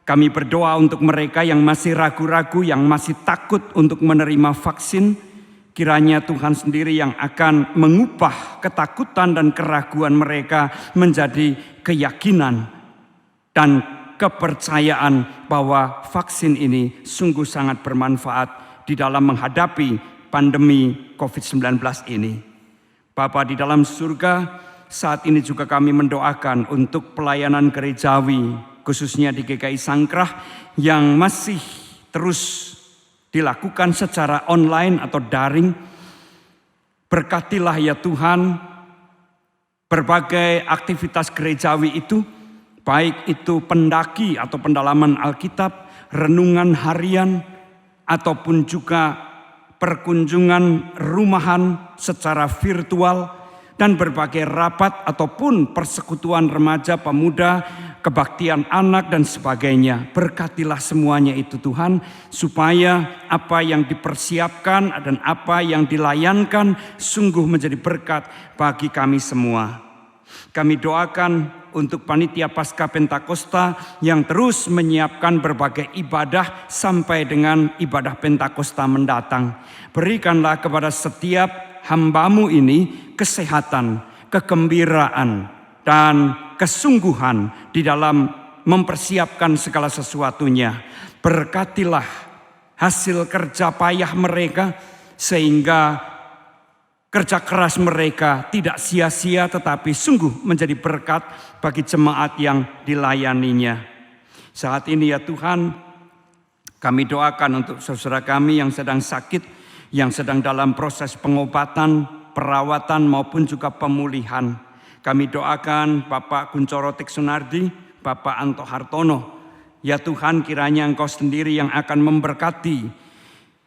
kami berdoa untuk mereka yang masih ragu-ragu, yang masih takut untuk menerima vaksin. Kiranya Tuhan sendiri yang akan mengubah ketakutan dan keraguan mereka menjadi keyakinan dan kepercayaan bahwa vaksin ini sungguh sangat bermanfaat di dalam menghadapi pandemi COVID-19 ini. Bapa di dalam surga, saat ini juga kami mendoakan untuk pelayanan gerejawi, khususnya di GKI Sangkrah yang masih terus dilakukan secara online atau daring. Berkatilah ya Tuhan berbagai aktivitas gerejawi itu, baik itu pendaki atau pendalaman Alkitab, renungan harian, ataupun juga perkunjungan rumahan secara virtual dan berbagai rapat ataupun persekutuan remaja, pemuda, kebaktian anak dan sebagainya. Berkatilah semuanya itu Tuhan, supaya apa yang dipersiapkan dan apa yang dilayankan sungguh menjadi berkat bagi kami semua. Kami doakan untuk panitia Paskah Pentakosta yang terus menyiapkan berbagai ibadah sampai dengan ibadah Pentakosta mendatang. Berikanlah kepada setiap hamba-Mu ini kesehatan, kegembiraan, dan kesungguhan di dalam mempersiapkan segala sesuatunya. Berkatilah hasil kerja payah mereka sehingga kerja keras mereka tidak sia-sia tetapi sungguh menjadi berkat bagi jemaat yang dilayaninya. Saat ini ya Tuhan, kami doakan untuk saudara kami yang sedang sakit, yang sedang dalam proses pengobatan, perawatan maupun juga pemulihan. Kami doakan Bapak Kuncoro Tiksunardi, Bapak Anto Hartono. Ya Tuhan, kiranya Engkau sendiri yang akan memberkati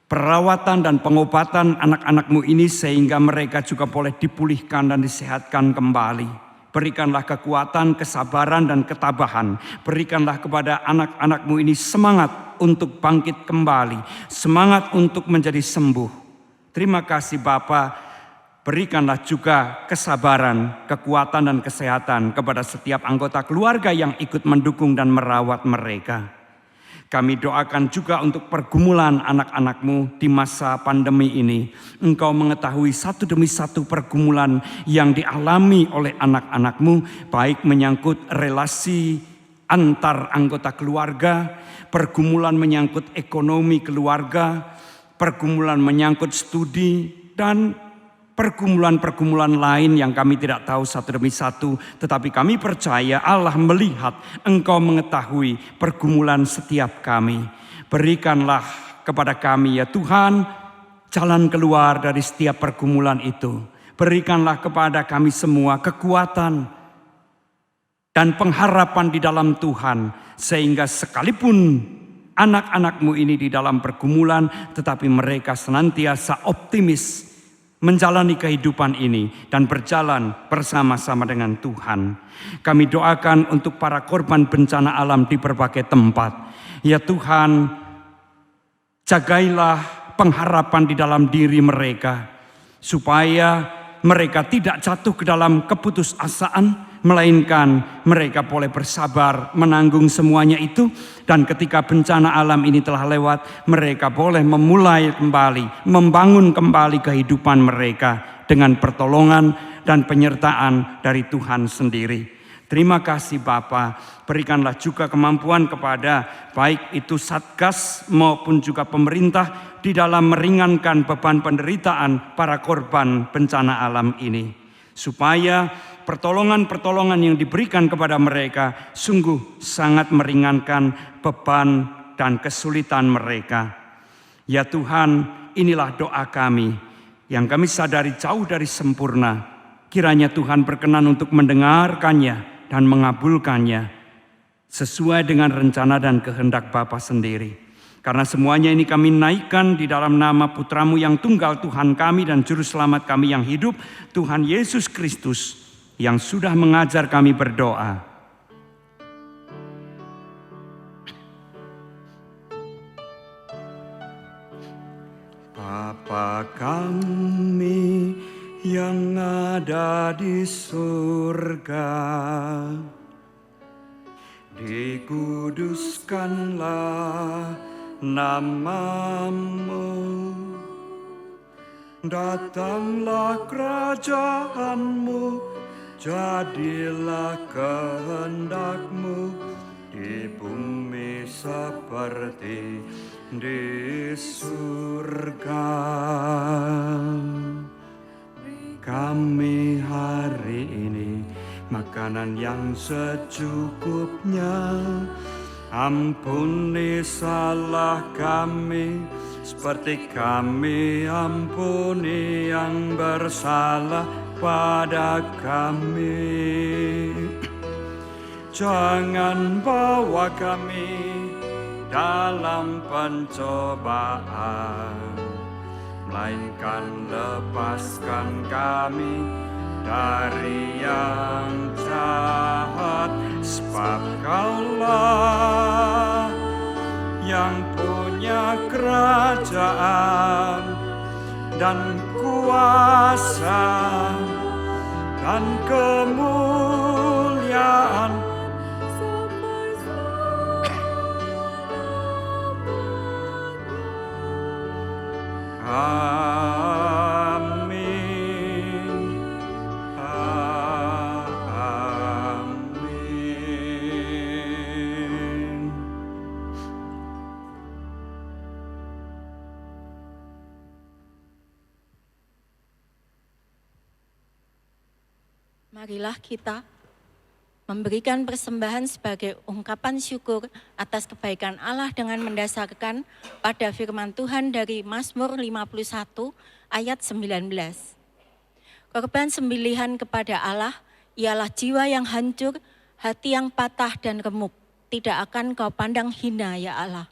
perawatan dan pengobatan anak-anak-Mu ini sehingga mereka juga boleh dipulihkan dan disehatkan kembali. Berikanlah kekuatan, kesabaran dan ketabahan. Berikanlah kepada anak-anak-Mu ini semangat untuk bangkit kembali, semangat untuk menjadi sembuh. Terima kasih Bapa. Berikanlah juga kesabaran, kekuatan dan kesehatan kepada setiap anggota keluarga yang ikut mendukung dan merawat mereka. Kami doakan juga untuk pergumulan anak-anak-Mu di masa pandemi ini. Engkau mengetahui satu demi satu pergumulan yang dialami oleh anak-anak-Mu, baik menyangkut relasi antar anggota keluarga, pergumulan menyangkut ekonomi keluarga, pergumulan menyangkut studi, dan pergumulan-pergumulan lain yang kami tidak tahu satu demi satu, tetapi kami percaya Allah melihat, Engkau mengetahui pergumulan setiap kami. Berikanlah kepada kami ya Tuhan jalan keluar dari setiap pergumulan itu. Berikanlah kepada kami semua kekuatan dan pengharapan di dalam Tuhan, sehingga sekalipun anak-anak-Mu ini di dalam pergumulan, tetapi mereka senantiasa optimis menjalani kehidupan ini dan berjalan bersama-sama dengan Tuhan. Kami doakan untuk para korban bencana alam di berbagai tempat. Ya Tuhan, jagailah pengharapan di dalam diri mereka, supaya mereka tidak jatuh ke dalam keputusasaan, melainkan mereka boleh bersabar menanggung semuanya itu, dan ketika bencana alam ini telah lewat, mereka boleh memulai kembali, membangun kembali kehidupan mereka dengan pertolongan dan penyertaan dari Tuhan sendiri. Terima kasih Bapa, berikanlah juga kemampuan kepada baik itu Satgas maupun juga pemerintah di dalam meringankan beban penderitaan para korban bencana alam ini, supaya pertolongan-pertolongan yang diberikan kepada mereka sungguh sangat meringankan beban dan kesulitan mereka. Ya Tuhan, inilah doa kami yang kami sadari jauh dari sempurna. Kiranya Tuhan berkenan untuk mendengarkannya dan mengabulkannya sesuai dengan rencana dan kehendak Bapa sendiri. Karena semuanya ini kami naikkan di dalam nama Putra-Mu yang tunggal, Tuhan kami dan Juru Selamat kami yang hidup, Tuhan Yesus Kristus, yang sudah mengajar kami berdoa. Bapa kami yang ada di surga, dikuduskanlah nama-Mu, datanglah kerajaan-Mu, jadilah kehendak-Mu di bumi seperti di surga. Kami hari ini makanan yang secukupnya, ampuni salah kami seperti kami ampuni yang bersalah pada kami. Jangan bawa kami dalam pencobaan, melainkan lepaskan kami dari yang jahat. Sebab Kaulah yang punya kerajaan dan kuasa dan kemuliaan Marilah kita memberikan persembahan sebagai ungkapan syukur atas kebaikan Allah dengan mendasarkan pada firman Tuhan dari Mazmur 51 ayat 19. Korban sembelihan kepada Allah ialah jiwa yang hancur, hati yang patah dan remuk. Tidak akan kau pandang hina ya Allah.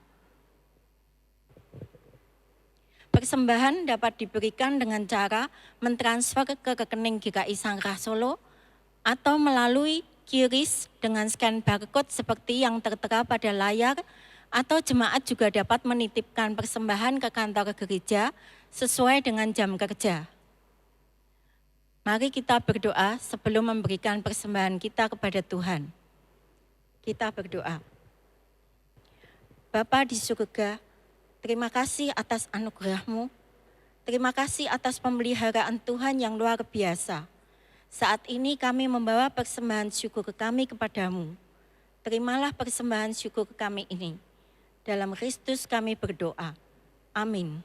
Persembahan dapat diberikan dengan cara mentransfer ke rekening GKI Sangkrah Solo atau melalui QRIS dengan scan barcode seperti yang tertera pada layar, atau jemaat juga dapat menitipkan persembahan ke kantor gereja sesuai dengan jam kerja. Mari kita berdoa sebelum memberikan persembahan kita kepada Tuhan. Kita berdoa. Bapa di surga, terima kasih atas anugerah-Mu. Terima kasih atas pemeliharaan Tuhan yang luar biasa. Saat ini kami membawa persembahan syukur kami kepadamu. Terimalah persembahan syukur kami ini. Dalam Kristus kami berdoa. Amin.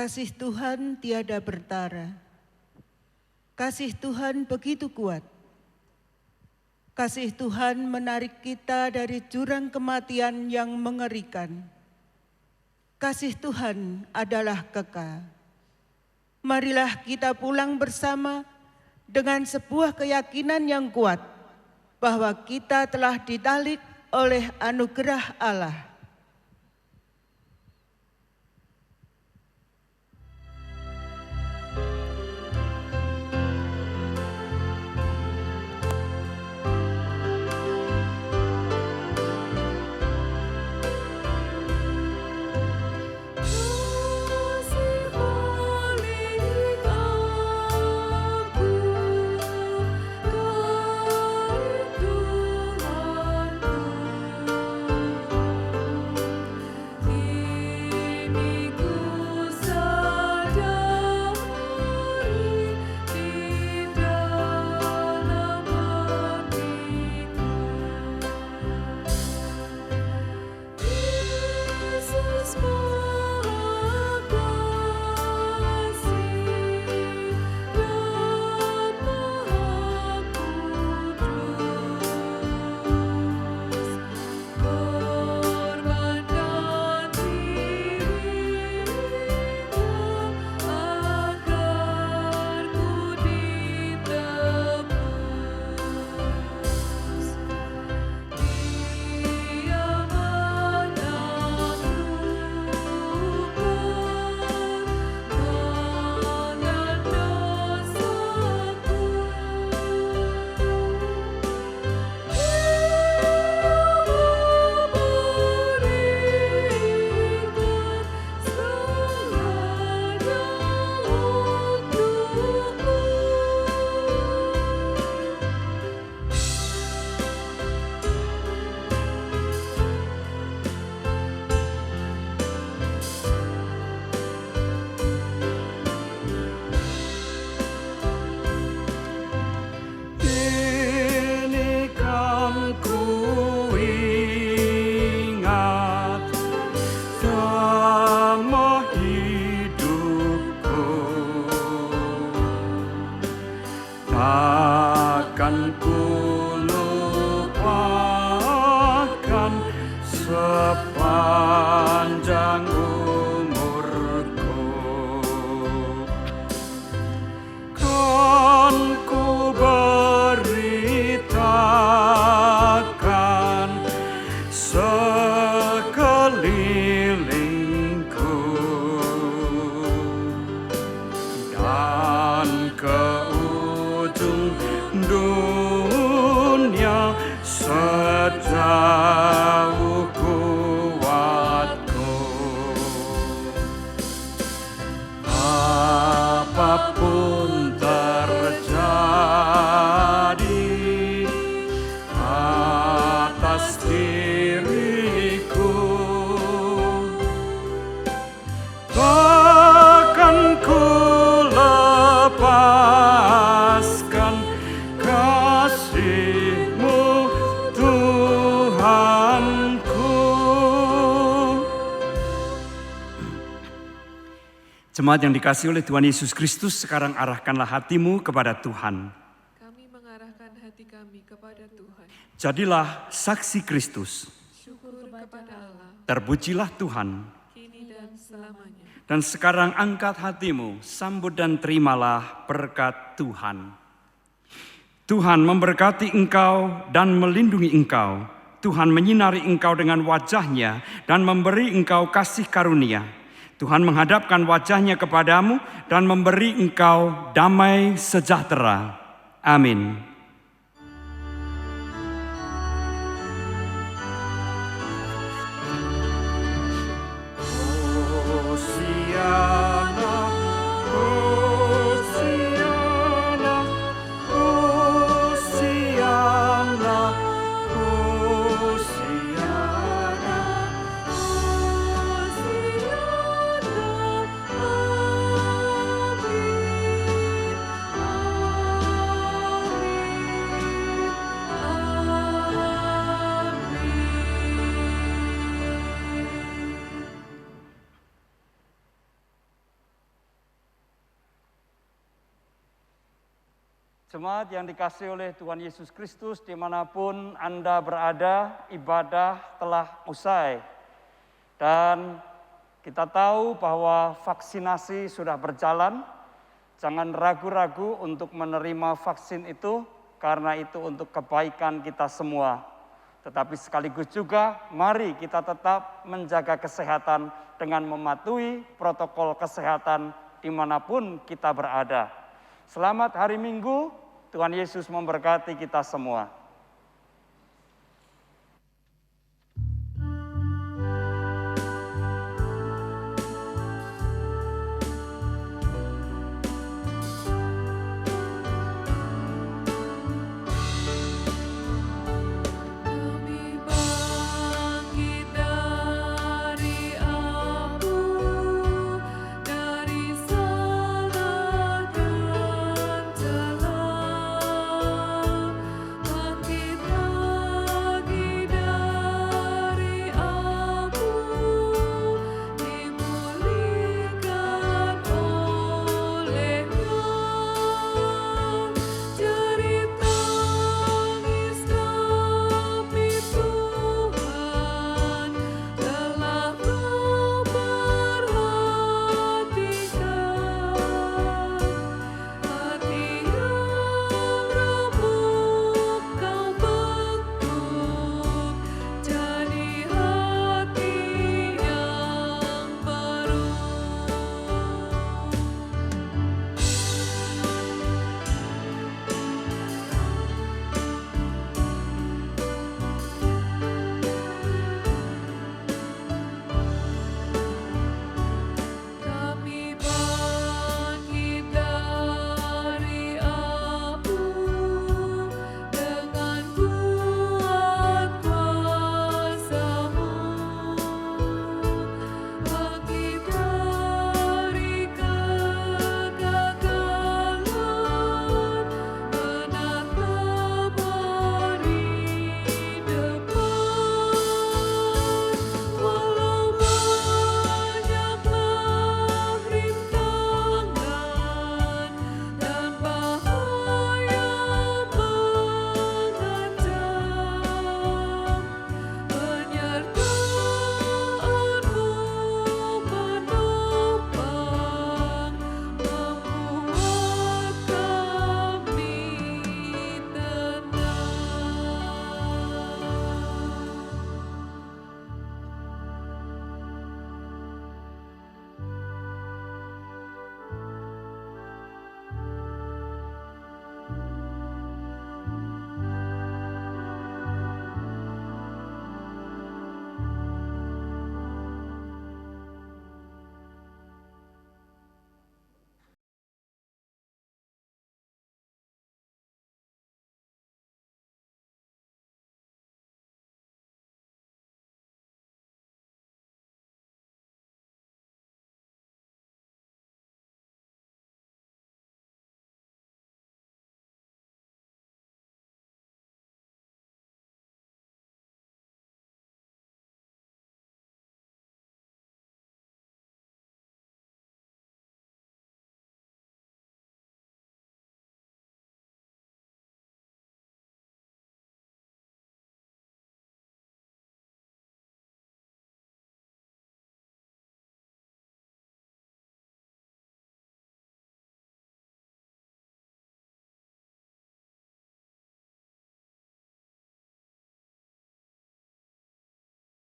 Kasih Tuhan tiada bertara. Kasih Tuhan begitu kuat. Kasih Tuhan menarik kita dari jurang kematian yang mengerikan. Kasih Tuhan adalah kekal. Marilah kita pulang bersama dengan sebuah keyakinan yang kuat bahwa kita telah ditalik oleh anugerah Allah. Jemaat yang dikasihi oleh Tuhan Yesus Kristus, sekarang arahkanlah hatimu kepada Tuhan. Kami mengarahkan hati kami kepada Tuhan. Jadilah saksi Kristus. Syukur kepada Allah, Terpujilah Tuhan. kini dan selamanya. Dan sekarang angkat hatimu, sambut dan terimalah berkat Tuhan. Tuhan memberkati engkau dan melindungi engkau. Tuhan menyinari engkau dengan wajah-Nya dan memberi engkau kasih karunia. Tuhan menghadapkan wajah-Nya kepadamu dan memberi engkau damai sejahtera. Amin. Hosiana, Hosiana, Hosiana, Hosiana. Jemaat yang dikasihi oleh Tuhan Yesus Kristus, dimanapun Anda berada, ibadah telah usai. Dan kita tahu bahwa vaksinasi sudah berjalan. Jangan ragu-ragu untuk menerima vaksin itu, karena itu untuk kebaikan kita semua. Tetapi sekaligus juga, mari kita tetap menjaga kesehatan dengan mematuhi protokol kesehatan dimanapun kita berada. Selamat hari Minggu. Tuhan Yesus memberkati kita semua.